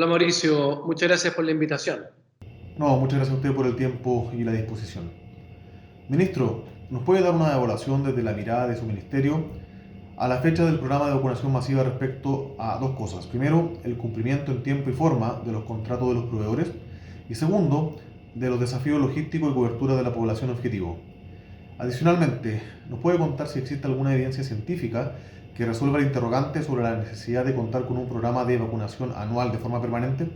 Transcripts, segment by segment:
Hola Mauricio, muchas gracias por la invitación. No, muchas gracias a usted por el tiempo y la disposición. Ministro, ¿nos puede dar una evaluación desde la mirada de su ministerio a la fecha del programa de vacunación masiva respecto a dos cosas? Primero, el cumplimiento en tiempo y forma de los contratos de los proveedores y segundo, de los desafíos logísticos y cobertura de la población objetivo. Adicionalmente, ¿nos puede contar si existe alguna evidencia científica que resuelva el interrogante sobre la necesidad de contar con un programa de vacunación anual de forma permanente?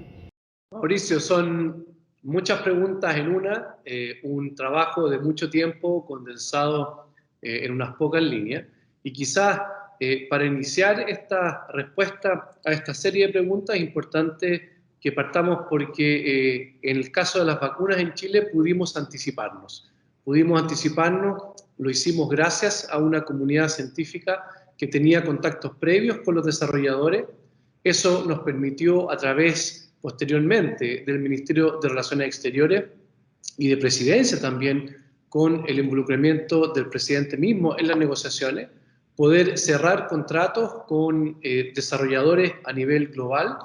Mauricio, son muchas preguntas en una, un trabajo de mucho tiempo condensado en unas pocas líneas. Y quizás para iniciar esta respuesta a esta serie de preguntas es importante que partamos porque en el caso de las vacunas en Chile pudimos anticiparnos. Pudimos anticiparnos, lo hicimos gracias a una comunidad científica que tenía contactos previos con los desarrolladores. Eso nos permitió a través posteriormente del Ministerio de Relaciones Exteriores y de Presidencia también, con el involucramiento del presidente mismo en las negociaciones, poder cerrar contratos con desarrolladores a nivel global.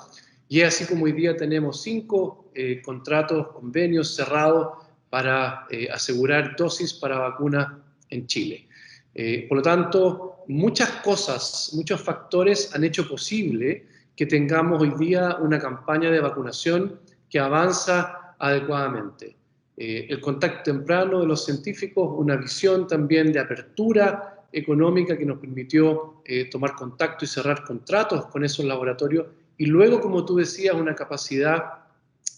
Y es así como hoy día tenemos 5 contratos, convenios cerrados para asegurar dosis para vacunas en Chile. Por lo tanto, muchas cosas, muchos factores han hecho posible que tengamos hoy día una campaña de vacunación que avanza adecuadamente. El contacto temprano de los científicos, una visión también de apertura económica que nos permitió tomar contacto y cerrar contratos con esos laboratorios, y luego, como tú decías, una capacidad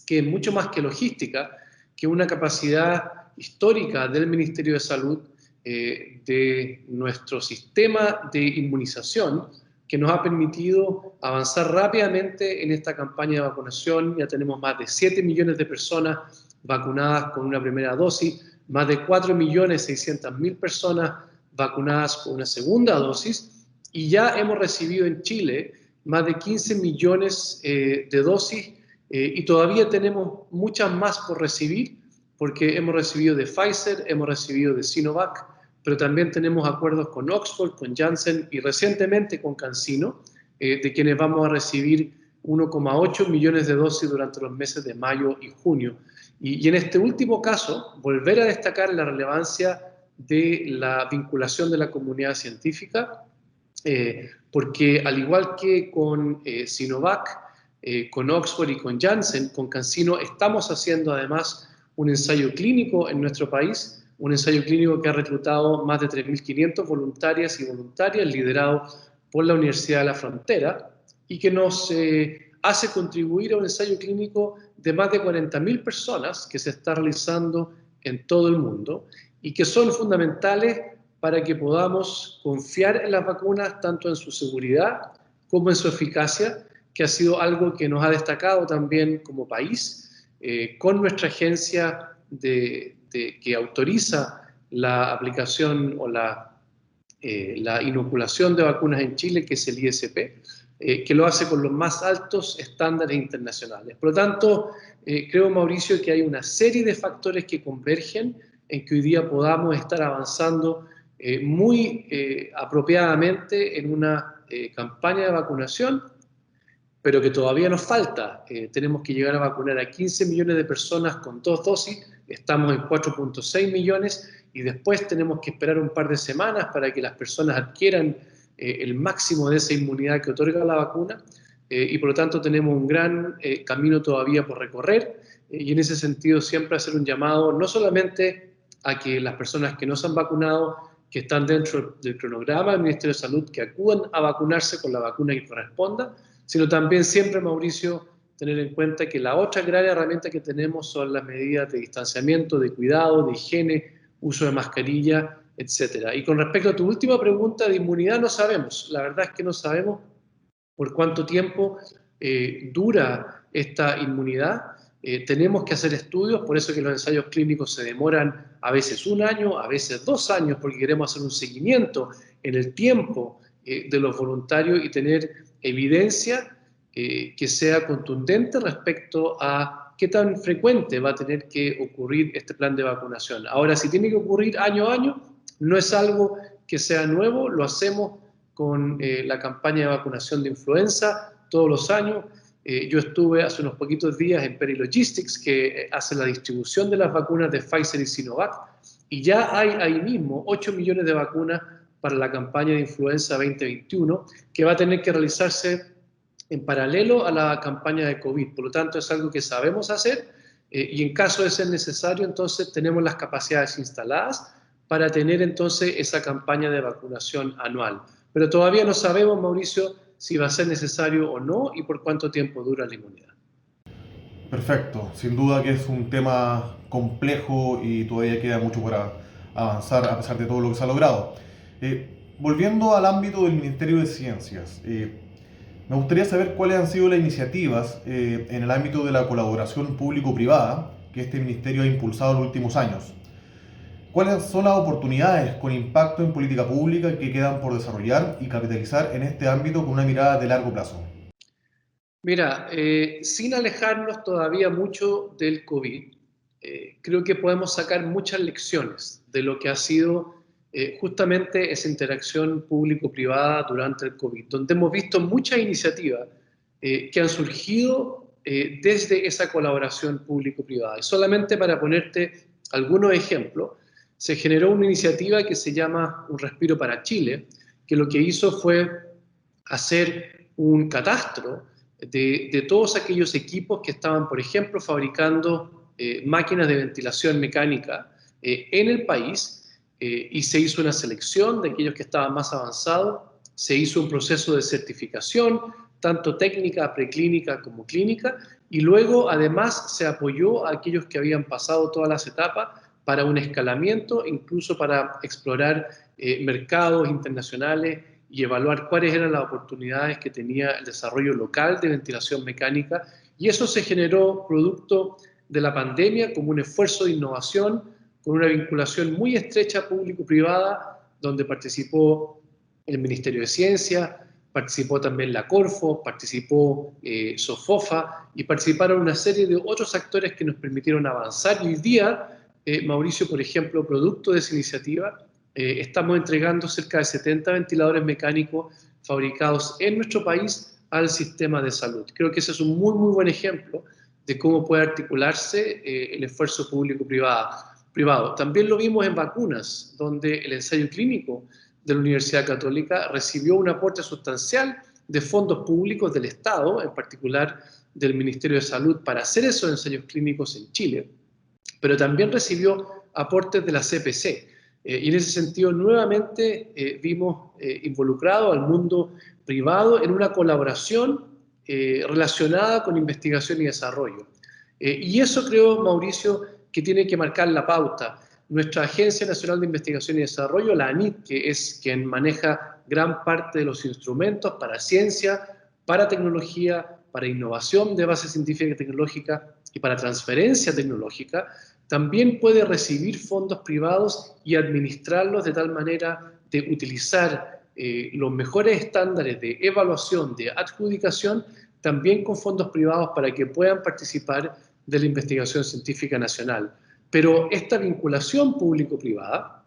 que es mucho más que logística, que una capacidad histórica del Ministerio de Salud, de nuestro sistema de inmunización, que nos ha permitido avanzar rápidamente en esta campaña de vacunación. Ya tenemos más de 7 millones de personas vacunadas con una primera dosis, más de 4.600.000 personas vacunadas con una segunda dosis, y ya hemos recibido en Chile más de 15 millones de dosis, y todavía tenemos muchas más por recibir, porque hemos recibido de Pfizer, hemos recibido de Sinovac, pero también tenemos acuerdos con Oxford, con Janssen y recientemente con CanSino, de quienes vamos a recibir 1,8 millones de dosis durante los meses de mayo y junio. Y en este último caso, volver a destacar la relevancia de la vinculación de la comunidad científica, porque al igual que con Sinovac, con Oxford y con Janssen, con CanSino estamos haciendo además un ensayo clínico en nuestro país, un ensayo clínico que ha reclutado más de 3.500 voluntarias y voluntarias, liderado por la Universidad de la Frontera, y que nos hace contribuir a un ensayo clínico de más de 40.000 personas que se está realizando en todo el mundo y que son fundamentales para que podamos confiar en las vacunas, tanto en su seguridad como en su eficacia, que ha sido algo que nos ha destacado también como país, con nuestra agencia que autoriza la aplicación o la inoculación de vacunas en Chile, que es el ISP, que lo hace con los más altos estándares internacionales. Por lo tanto, creo, Mauricio, que hay una serie de factores que convergen en que hoy día podamos estar avanzando muy apropiadamente en una campaña de vacunación, pero que todavía nos falta. Tenemos que llegar a vacunar a 15 millones de personas con 2 dosis, estamos en 4,6 millones, y después tenemos que esperar un par de semanas para que las personas adquieran el máximo de esa inmunidad que otorga la vacuna, y por lo tanto tenemos un gran camino todavía por recorrer, y en ese sentido siempre hacer un llamado no solamente a que las personas que no se han vacunado, que están dentro del cronograma del Ministerio de Salud, que acudan a vacunarse con la vacuna que corresponda, sino también siempre, Mauricio, tener en cuenta que la otra gran herramienta que tenemos son las medidas de distanciamiento, de cuidado, de higiene, uso de mascarilla, etcétera. Y con respecto a tu última pregunta de inmunidad, no sabemos. La verdad es que no sabemos por cuánto tiempo dura esta inmunidad. Tenemos que hacer estudios, por eso que los ensayos clínicos se demoran a veces 1 año, a veces 2 años, porque queremos hacer un seguimiento en el tiempo de los voluntarios y tener evidencia que sea contundente respecto a qué tan frecuente va a tener que ocurrir este plan de vacunación. Ahora, si tiene que ocurrir año a año, no es algo que sea nuevo, lo hacemos con la campaña de vacunación de influenza todos los años, Yo estuve hace unos poquitos días en Peri Logistics, que hace la distribución de las vacunas de Pfizer y Sinovac, y ya hay ahí mismo 8 millones de vacunas para la campaña de influenza 2021, que va a tener que realizarse en paralelo a la campaña de COVID. Por lo tanto, es algo que sabemos hacer, y en caso de ser necesario, entonces tenemos las capacidades instaladas para tener entonces esa campaña de vacunación anual. Pero todavía no sabemos, Mauricio, si va a ser necesario o no y por cuánto tiempo dura la inmunidad. Perfecto, sin duda que es un tema complejo y todavía queda mucho para avanzar a pesar de todo lo que se ha logrado. Volviendo al ámbito del Ministerio de Ciencias, me gustaría saber cuáles han sido las iniciativas en el ámbito de la colaboración público-privada que este ministerio ha impulsado en los últimos años. ¿Cuáles son las oportunidades con impacto en política pública que quedan por desarrollar y capitalizar en este ámbito con una mirada de largo plazo? Mira, sin alejarnos todavía mucho del COVID, creo que podemos sacar muchas lecciones de lo que ha sido justamente esa interacción público-privada durante el COVID, donde hemos visto muchas iniciativas que han surgido desde esa colaboración público-privada. Y solamente para ponerte algunos ejemplos, se generó una iniciativa que se llama Un Respiro para Chile, que lo que hizo fue hacer un catastro de todos aquellos equipos que estaban, por ejemplo, fabricando máquinas de ventilación mecánica en el país, y se hizo una selección de aquellos que estaban más avanzados, se hizo un proceso de certificación, tanto técnica, preclínica como clínica, y luego además se apoyó a aquellos que habían pasado todas las etapas para un escalamiento, incluso para explorar mercados internacionales y evaluar cuáles eran las oportunidades que tenía el desarrollo local de ventilación mecánica. Y eso se generó producto de la pandemia como un esfuerzo de innovación, con una vinculación muy estrecha público-privada, donde participó el Ministerio de Ciencia, participó también la Corfo, participó Sofofa y participaron una serie de otros actores que nos permitieron avanzar. Y hoy día, Mauricio, por ejemplo, producto de esa iniciativa, estamos entregando cerca de 70 ventiladores mecánicos fabricados en nuestro país al sistema de salud. Creo que ese es un muy, muy buen ejemplo de cómo puede articularse el esfuerzo público-privado. También lo vimos en vacunas, donde el ensayo clínico de la Universidad Católica recibió un aporte sustancial de fondos públicos del Estado, en particular del Ministerio de Salud, para hacer esos ensayos clínicos en Chile, pero también recibió aportes de la CPC. Y en ese sentido, nuevamente vimos involucrado al mundo privado en una colaboración relacionada con investigación y desarrollo. Y eso creo, Mauricio, que tiene que marcar la pauta. Nuestra Agencia Nacional de Investigación y Desarrollo, la ANIT, que es quien maneja gran parte de los instrumentos para ciencia, para tecnología, para innovación de base científica y tecnológica y para transferencia tecnológica, también puede recibir fondos privados y administrarlos de tal manera de utilizar los mejores estándares de evaluación, de adjudicación, también con fondos privados para que puedan participar de la investigación científica nacional. Pero esta vinculación público-privada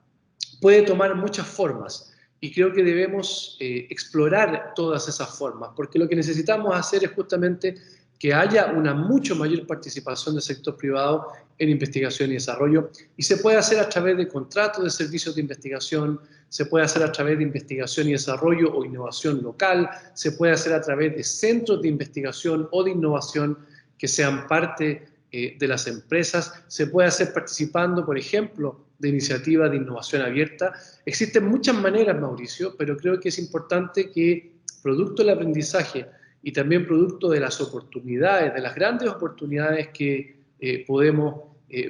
puede tomar muchas formas y creo que debemos explorar todas esas formas, porque lo que necesitamos hacer es justamente que haya una mucho mayor participación del sector privado en investigación y desarrollo, y se puede hacer a través de contratos de servicios de investigación, se puede hacer a través de investigación y desarrollo o innovación local, se puede hacer a través de centros de investigación o de innovación que sean parte de las empresas, se puede hacer participando, por ejemplo, de iniciativas de innovación abierta. Existen muchas maneras, Mauricio, pero creo que es importante que, producto del aprendizaje y también producto de las oportunidades, de las grandes oportunidades que podemos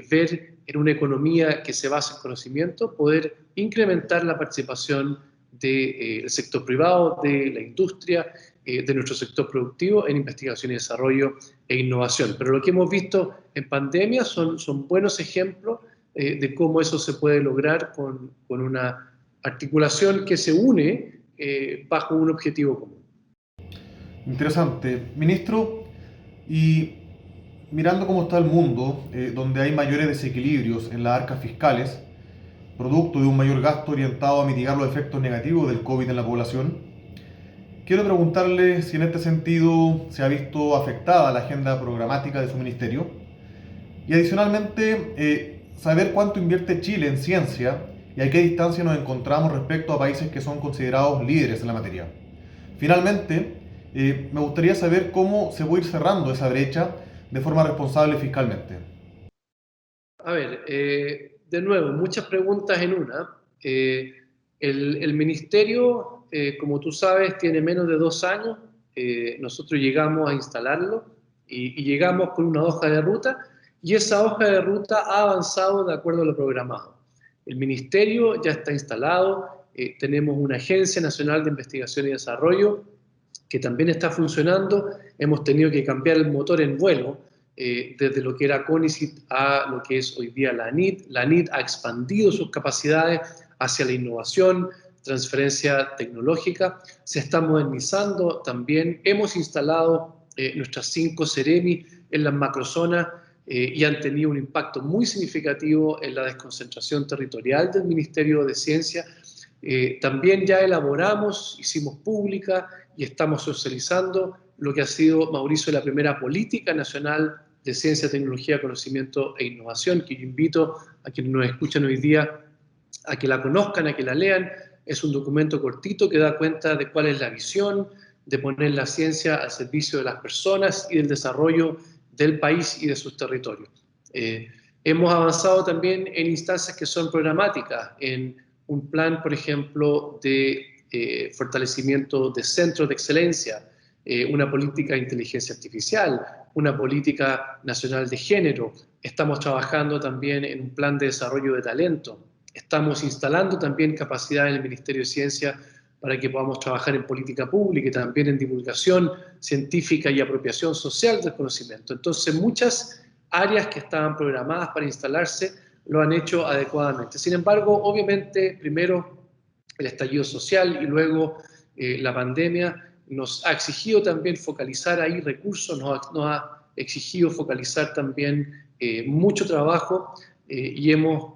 ver en una economía que se basa en conocimiento, poder incrementar la participación del sector privado, de la industria, de nuestro sector productivo en investigación y desarrollo e innovación. Pero lo que hemos visto en pandemia son buenos ejemplos de cómo eso se puede lograr con una articulación que se une bajo un objetivo común. Interesante. Ministro, y mirando cómo está el mundo, donde hay mayores desequilibrios en las arcas fiscales, producto de un mayor gasto orientado a mitigar los efectos negativos del COVID en la población, Quiero preguntarle si en este sentido se ha visto afectada la agenda programática de su ministerio y adicionalmente saber cuánto invierte Chile en ciencia y a qué distancia nos encontramos respecto a países que son considerados líderes en la materia. Finalmente, me gustaría saber cómo se puede ir cerrando esa brecha de forma responsable fiscalmente. A ver, de nuevo, muchas preguntas en una. El ministerio, como tú sabes, tiene menos de 2 años. Nosotros llegamos a instalarlo y llegamos con una hoja de ruta, y esa hoja de ruta ha avanzado de acuerdo a lo programado. El ministerio ya está instalado, tenemos una Agencia Nacional de Investigación y Desarrollo que también está funcionando. Hemos tenido que cambiar el motor en vuelo, desde lo que era CONICYT a lo que es hoy día la ANIT. La ANIT ha expandido sus capacidades hacia la innovación, transferencia tecnológica, se está modernizando también. Hemos instalado nuestras 5 Ceremi en las macrozonas y han tenido un impacto muy significativo en la desconcentración territorial del Ministerio de Ciencia. También ya elaboramos, hicimos pública y estamos socializando lo que ha sido, Mauricio, la primera política nacional de ciencia, tecnología, conocimiento e innovación, que yo invito a quienes nos escuchan hoy día a que la conozcan, a que la lean. Es un documento cortito que da cuenta de cuál es la visión de poner la ciencia al servicio de las personas y del desarrollo del país y de sus territorios. Hemos avanzado también en instancias que son programáticas, en un plan, por ejemplo, de fortalecimiento de centros de excelencia, una política de inteligencia artificial, una política nacional de género. Estamos trabajando también en un plan de desarrollo de talento. Estamos instalando también capacidad en el Ministerio de Ciencia para que podamos trabajar en política pública y también en divulgación científica y apropiación social del conocimiento. Entonces, muchas áreas que estaban programadas para instalarse lo han hecho adecuadamente. Sin embargo, obviamente, primero el estallido social y luego la pandemia nos ha exigido también focalizar ahí recursos, nos ha exigido focalizar también mucho trabajo y hemos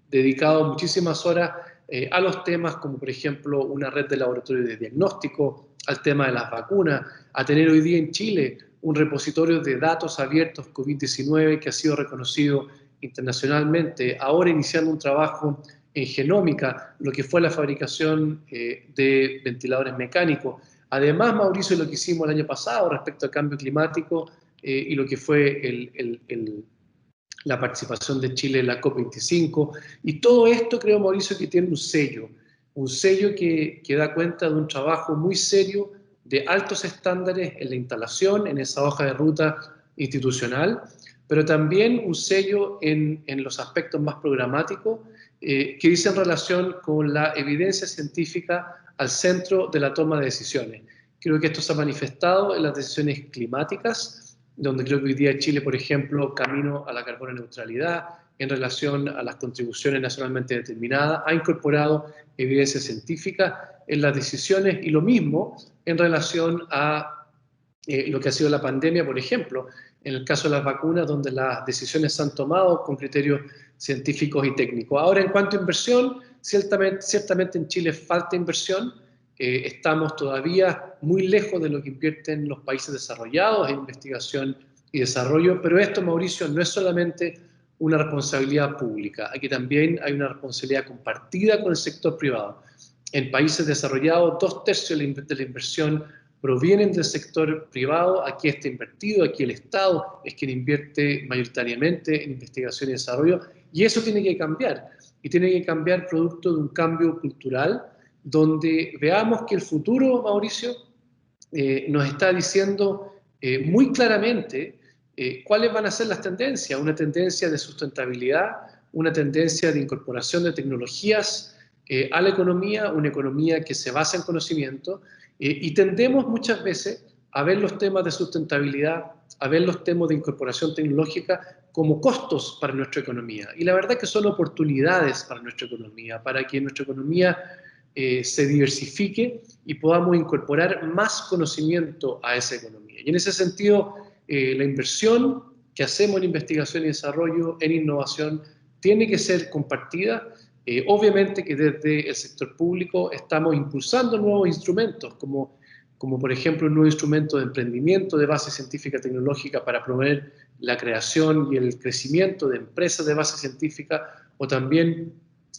dedicado muchísimas horas a los temas como, por ejemplo, una red de laboratorios de diagnóstico, al tema de las vacunas, a tener hoy día en Chile un repositorio de datos abiertos COVID-19 que ha sido reconocido internacionalmente, ahora iniciando un trabajo en genómica, lo que fue la fabricación de ventiladores mecánicos. Además, Mauricio, lo que hicimos el año pasado respecto al cambio climático y lo que fue la participación de Chile en la COP25. Y todo esto, creo, Mauricio, que tiene un sello que da cuenta de un trabajo muy serio, de altos estándares en la instalación, en esa hoja de ruta institucional, pero también un sello en los aspectos más programáticos, que dice en relación con la evidencia científica al centro de la toma de decisiones. Creo que esto se ha manifestado en las decisiones climáticas, donde creo que hoy día Chile, por ejemplo, camino a la carbono neutralidad, en relación a las contribuciones nacionalmente determinadas, ha incorporado evidencia científica en las decisiones, y lo mismo en relación a lo que ha sido la pandemia, por ejemplo, en el caso de las vacunas, donde las decisiones se han tomado con criterios científicos y técnicos. Ahora, en cuanto a inversión, ciertamente en Chile falta inversión. Estamos todavía muy lejos de lo que invierten los países desarrollados en investigación y desarrollo, pero esto, Mauricio, no es solamente una responsabilidad pública, aquí también hay una responsabilidad compartida con el sector privado. En países desarrollados, 2/3 de la inversión provienen del sector privado. Aquí está invertido, aquí el Estado es quien invierte mayoritariamente en investigación y desarrollo, y eso tiene que cambiar, y tiene que cambiar producto de un cambio cultural, donde veamos que el futuro, Mauricio, nos está diciendo muy claramente cuáles van a ser las tendencias, una tendencia de sustentabilidad, una tendencia de incorporación de tecnologías a la economía, una economía que se basa en conocimiento, y tendemos muchas veces a ver los temas de sustentabilidad, a ver los temas de incorporación tecnológica como costos para nuestra economía. Y la verdad es que son oportunidades para nuestra economía, para que nuestra economía se diversifique y podamos incorporar más conocimiento a esa economía. Y en ese sentido, la inversión que hacemos en investigación y desarrollo, en innovación, tiene que ser compartida. Obviamente que desde el sector público estamos impulsando nuevos instrumentos, como por ejemplo un nuevo instrumento de emprendimiento de base científica tecnológica para promover la creación y el crecimiento de empresas de base científica, o también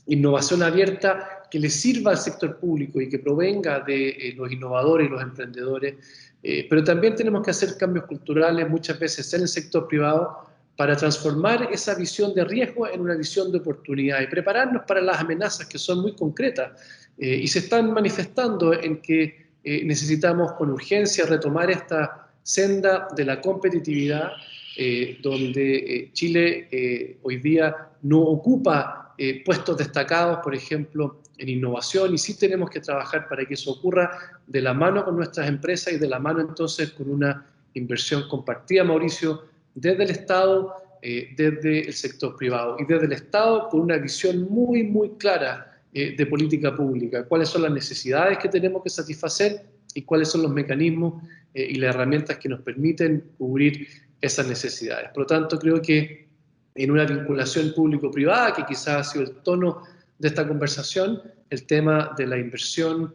innovación abierta que le sirva al sector público y que provenga de los innovadores y los emprendedores. Pero también tenemos que hacer cambios culturales muchas veces en el sector privado para transformar esa visión de riesgo en una visión de oportunidad y prepararnos para las amenazas que son muy concretas y se están manifestando en que necesitamos con urgencia retomar esta senda de la competitividad, donde Chile hoy día no ocupa puestos destacados, por ejemplo, en innovación, y sí tenemos que trabajar para que eso ocurra de la mano con nuestras empresas y de la mano entonces con una inversión compartida, Mauricio, desde el Estado, desde el sector privado y desde el Estado con una visión muy, muy clara de política pública, cuáles son las necesidades que tenemos que satisfacer y cuáles son los mecanismos y las herramientas que nos permiten cubrir esas necesidades. Por lo tanto, creo que en una vinculación público-privada, que quizás ha sido el tono de esta conversación, el tema de la inversión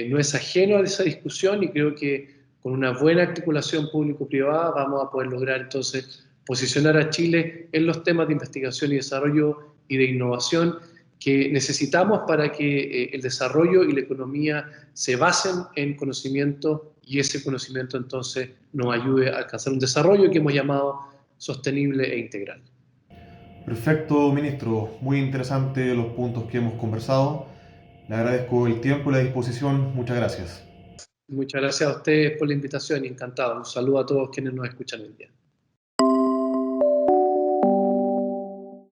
no es ajeno a esa discusión, y creo que con una buena articulación público-privada vamos a poder lograr entonces posicionar a Chile en los temas de investigación y desarrollo y de innovación que necesitamos para que el desarrollo y la economía se basen en conocimiento, y ese conocimiento entonces nos ayude a alcanzar un desarrollo que hemos llamado sostenible e integral. Perfecto, ministro. Muy interesante los puntos que hemos conversado. Le agradezco el tiempo y la disposición. Muchas gracias. Muchas gracias a ustedes por la invitación y encantado. Un saludo a todos quienes nos escuchan hoy día.